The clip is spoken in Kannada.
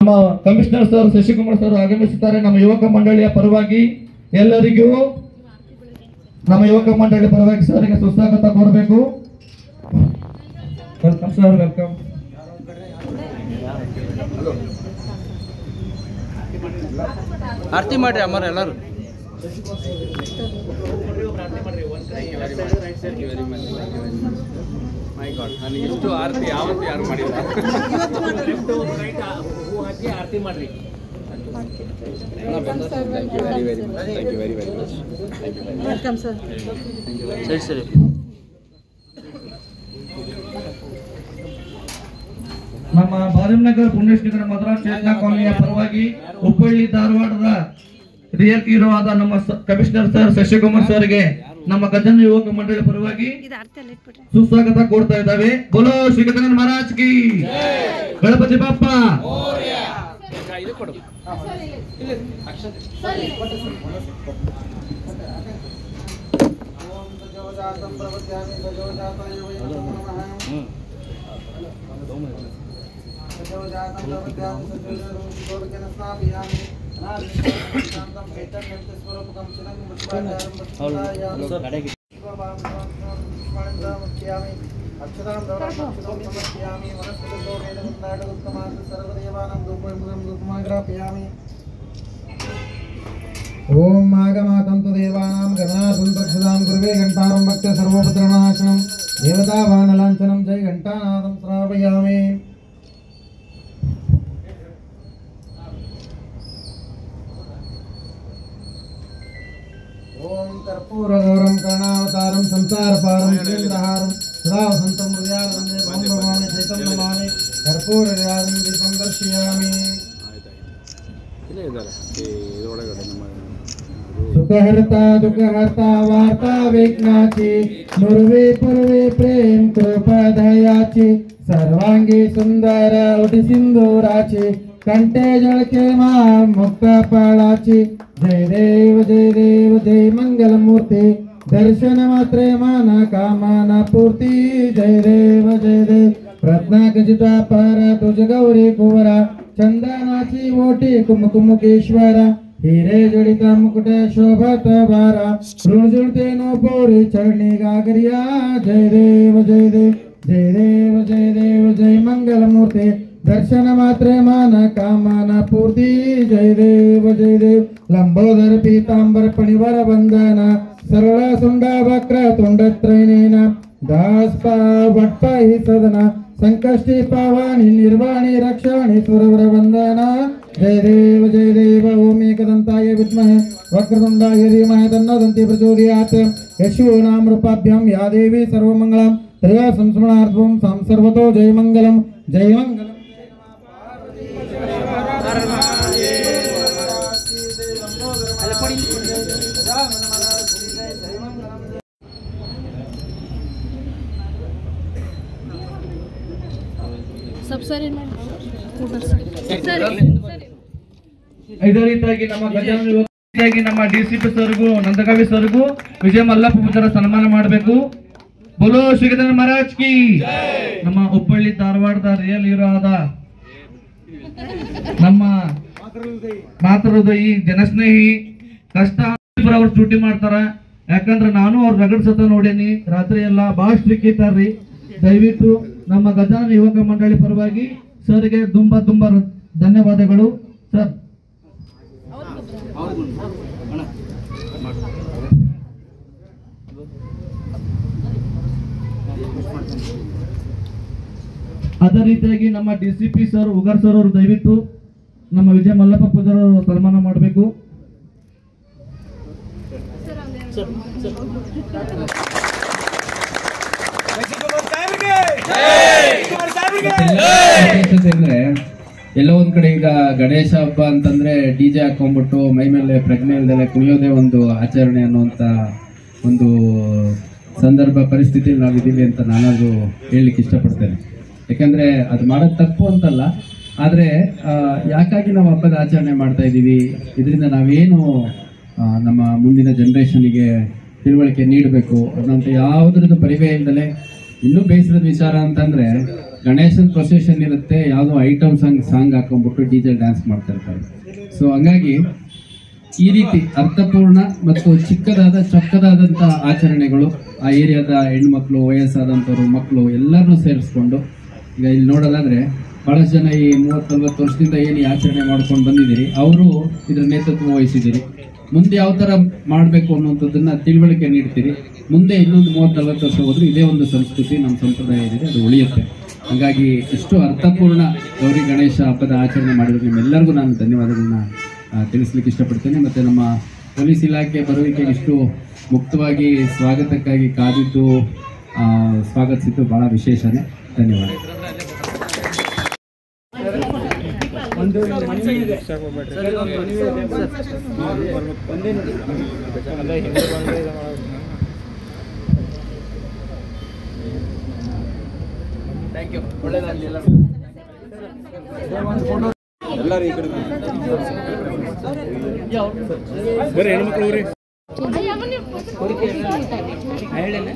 ನಮ್ಮ ಕಮಿಷನರ್ ಸರ್ ಶಶಿಕುಮಾರ್ ಸರ್ ಆಗಮಿಸುತ್ತಾರೆ. ನಮ್ಮ ಯುವಕ ಮಂಡಳಿಯ ಪರವಾಗಿ ಎಲ್ಲರಿಗೂ ನಮ್ಮ ಯುವಕ ಮಂಡಳಿ ಪರವಾಗಿ ಸರ್ಗೆ ಸುಸ್ವಾಗತ ಕೋರಬೇಕು. Welcome sir, welcome. ಆರತಿ ಮಾಡ್ರಿ ಅಮ್ಮರ ಎಲ್ಲರೂ. ಮೈ ಗಾಡ್, ನನಗೆ ಇಷ್ಟು ಆರತಿ ಯಾವತ್ತು ಯಾರು ಮಾಡಿಲ್ಲ. ಆರತಿ ಮಾಡ್ರಿ. ಸರಿ. ನಮ್ಮ ಬಾಲನಗರ ಪುಣ್ಯಶ್ರೀ ಮಧುರಾ ಚೇತನಾ ಕಾಲೋನಿಯ ಪರವಾಗಿ ಹುಬ್ಬಳ್ಳಿ ಧಾರವಾಡದ ರಿಯಲ್ ಹೀರೋ ಆದ ನಮ್ಮ ಕಮಿಷನರ್ ಸರ್ ಶಶಿಕುಮಾರ್ ಸರ್ಗೆ ನಮ್ಮ ಗಜನ ಯುವಕ ಮಂಡಳಿ ಪರವಾಗಿ ಸುಸ್ವಾಗತ ಕೋರ್ತಾ ಇದ್ದಾವೆ. ಬೋಲೋ ಶ್ರೀ ಗಜಾನನ ಮಹಾರಾಜ್ ಕಿ, ಗಣಪತಿ ಬಪ್ಪ. ओम आगमातंतु देवानां गणानां दक्षदां गुरुवे घंटारं भक्त्या सर्वोपद्रवनाशनं देवतावानलांछनं जय घंटानादं श्रावयामि। ओम कर्पूरगौरं कर्णावतारं संसारपारं चन्द्रहारं सदा वसन्तं हृदयारविन्दे भवं भवामि चैतं नमामि कर्पूरराजं दीपं दर्शयामि। सुखहर्ता दुःखहर्ता वार्ता विघ्नाची नुर्वे पूर्वे प्रेम कृपादयाची सर्वांगी सुंदर उठी सिंदूराची कंठे जळके मा मुक्त फळाची जय देव जय मंगलमूर्ती दर्शन मात्रे माना कामना पूर्ती जय देव रत्नाखचिता पर तुझ गौरी कुवरा चंदनाची ओटी कुमकुमुकेश्वरा हिरे जडिता मुकुट शोभत बारा ऋण जुळते नो पोरी चरणी गागरिया जय देव जय मंगलमूर्ती दर्शन मात्रे मान कामना पूर्ती जय देव लंबोदर पीतांबर पणिवर वंदना सरळ सुंडा वक्र तुंडत्रैनेन दास वट्प हि सदना संकष्टी पावानी निर्वाणी रक्षाणी सुरवर वंदना जय देव ओम एकदंताय विद्महे वक्रतुंडाय धीमहि तन्नो दन्ति प्रचोदयात् यशोनां रूपाभ्यां या देवी सर्वमंगलं त्रया संस्मरणार्थं सां सर्वतो जय मंगलम। ಇದೇ ರೀತಿಯಾಗಿ ನಮ್ಮ ಗಜಾನನ ಯುವಕರಿಗೆ ನಮ್ಮ ಡಿಸಿಪಿ ಸರ್ಗೂ ನಂದಗಾವಿ ಸರ್ಗೂ ವಿಜಯ ಮಲ್ಲಪ್ಪ ಪೂಜಾರ ಸನ್ಮಾನ ಮಾಡಬೇಕು. ಬೋಲೋ ಶ್ರೀ ಗಜಾನನ ಮಹಾರಾಜ್ ಕಿ. ನಮ್ಮ ಹುಬ್ಬಳ್ಳಿ ಧಾರವಾಡದ ರಿಯಲ್ ಹೀರೋ ಆದ ನಮ್ಮ ಮಾತೃಹೃದಯಿ ಜನಸ್ನೇಹಿ ಕಷ್ಟ ಅವ್ರು ಡ್ಯೂಟಿ ಮಾಡ್ತಾರ. ಯಾಕಂದ್ರೆ ನಾನು ಅವ್ರ ರಗಡ್ ಸತ ನೋಡೇನಿ, ರಾತ್ರಿ ಎಲ್ಲ ಬಹಳ ಸ್ಟ್ರಿಕ್ ಇರ್ತಾರ್ರಿ. ದಯವಿಟ್ಟು ನಮ್ಮ ಗಜಾನನ ಯುವಕ ಮಂಡಳಿ ಪರವಾಗಿ ಸರ್ಗೆ ತುಂಬಾ ಧನ್ಯವಾದಗಳು ಸರ್. ಅದೇ ರೀತಿಯಾಗಿ ನಮ್ಮ ಡಿಸಿಪಿ ಸರ್ ಉಗಾರ್ ಸರ್ ಅವರು ದಯವಿಟ್ಟು ನಮ್ಮ ವಿಜಯ ಮಲ್ಲಪ್ಪ ಪೂಜಾರ ಸನ್ಮಾನ ಮಾಡಬೇಕು. ಅಂದ್ರೆ ಎಲ್ಲೋ ಒಂದ್ ಕಡೆ ಈಗ ಗಣೇಶ ಹಬ್ಬ ಅಂತಂದ್ರೆ ಡಿಜೆ ಹಾಕೊಂಡ್ಬಿಟ್ಟು ಮೈ ಮೇಲೆ ಪ್ರಜ್ಞೆ ಇಲ್ದಲೆ ಕುಣಿಯೋದೇ ಒಂದು ಆಚರಣೆ ಅನ್ನುವಂತ ಒಂದು ಸಂದರ್ಭ ಪರಿಸ್ಥಿತಿಯಲ್ಲಿ ನಾವಿದ್ದೀವಿ ಅಂತ ನಾನಾದ್ರೂ ಹೇಳಲಿಕ್ಕೆ ಇಷ್ಟಪಡ್ತೇನೆ. ಯಾಕಂದ್ರೆ ಅದು ಮಾಡೋದು ತಪ್ಪು ಅಂತಲ್ಲ, ಆದ್ರೆ ಯಾಕಾಗಿ ನಾವು ಹಬ್ಬದ ಆಚರಣೆ ಮಾಡ್ತಾ ಇದ್ದೀವಿ, ಇದರಿಂದ ನಾವೇನು ನಮ್ಮ ಮುಂದಿನ ಜನರೇಷನ್ಗೆ ತಿಳುವಳಿಕೆ ನೀಡಬೇಕು ಅನ್ನೋಂಥ ಯಾವುದ್ರದ್ದು ಪರಿವೇ ಇಲ್ದಲೆ ಇನ್ನೂ ಬೇಸರದ ವಿಚಾರ ಅಂತಂದ್ರೆ ಗಣೇಶನ್ ಪ್ರೊಸೆಷನ್ ಇರುತ್ತೆ, ಯಾವುದೋ ಐಟಮ್ ಸಾಂಗ್ ಹಾಕೊಂಡ್ಬಿಟ್ಟು ಡಿಜೆ ಡ್ಯಾನ್ಸ್ ಮಾಡ್ತಾ ಇರ್ತಾರೆ. ಸೊ ಹಂಗಾಗಿ ಈ ರೀತಿ ಅರ್ಥಪೂರ್ಣ ಮತ್ತು ಚೊಕ್ಕದಾದಂಥ ಆಚರಣೆಗಳು ಆ ಏರಿಯಾದ ಹೆಣ್ಮಕ್ಳು, ವಯಸ್ಸಾದಂಥವ್ರು, ಮಕ್ಕಳು ಎಲ್ಲರನ್ನೂ ಸೇರಿಸ್ಕೊಂಡು ಈಗ ಇಲ್ಲಿ ನೋಡೋದಾದ್ರೆ ಬಹಳಷ್ಟು ಜನ ಈ 30-40 ವರ್ಷದಿಂದ ಏನು ಈ ಆಚರಣೆ ಮಾಡ್ಕೊಂಡು ಬಂದಿದ್ದೀರಿ, ಅವರು ಇದ್ರ ನೇತೃತ್ವ ವಹಿಸಿದ್ದೀರಿ. ಮುಂದೆ ಯಾವ ಥರ ಮಾಡಬೇಕು ಅನ್ನುವಂಥದ್ದನ್ನ ತಿಳುವಳಿಕೆ ನೀಡ್ತೀರಿ. ಮುಂದೆ ಇನ್ನೊಂದು 30-40 ವರ್ಷ ಹೋದ್ರೂ ಇದೇ ಒಂದು ಸಂಸ್ಕೃತಿ, ನಮ್ಮ ಸಂಪ್ರದಾಯ ಏನಿದೆ ಅದು ಉಳಿಯುತ್ತೆ. ಹಾಗಾಗಿ ಇಷ್ಟು ಅರ್ಥಪೂರ್ಣ ಗೌರಿ ಗಣೇಶ ಹಬ್ಬದ ಆಚರಣೆ ಮಾಡಿದ್ರೆ ನಿಮ್ಮೆಲ್ಲರಿಗೂ ನಾನು ಧನ್ಯವಾದಗಳನ್ನ ತಿಳಿಸ್ಲಿಕ್ಕೆ ಇಷ್ಟಪಡ್ತೇನೆ. ಮತ್ತು ನಮ್ಮ ಪೊಲೀಸ್ ಇಲಾಖೆ ಬರುವಿಕೆಗೆ ಇಷ್ಟು ಮುಕ್ತವಾಗಿ ಸ್ವಾಗತಕ್ಕಾಗಿ ಕಾದಿದ್ದು ಸ್ವಾಗತಿಸಿದ್ದು ಬಹಳ ವಿಶೇಷನೇ. ಧನ್ಯವಾದ. ಎಲ್ಲರೂ ಈ ಕಡೆ ಬರೀ ಹೆಣ್ಮಕ್ಳು ಹೇಳೇನೆ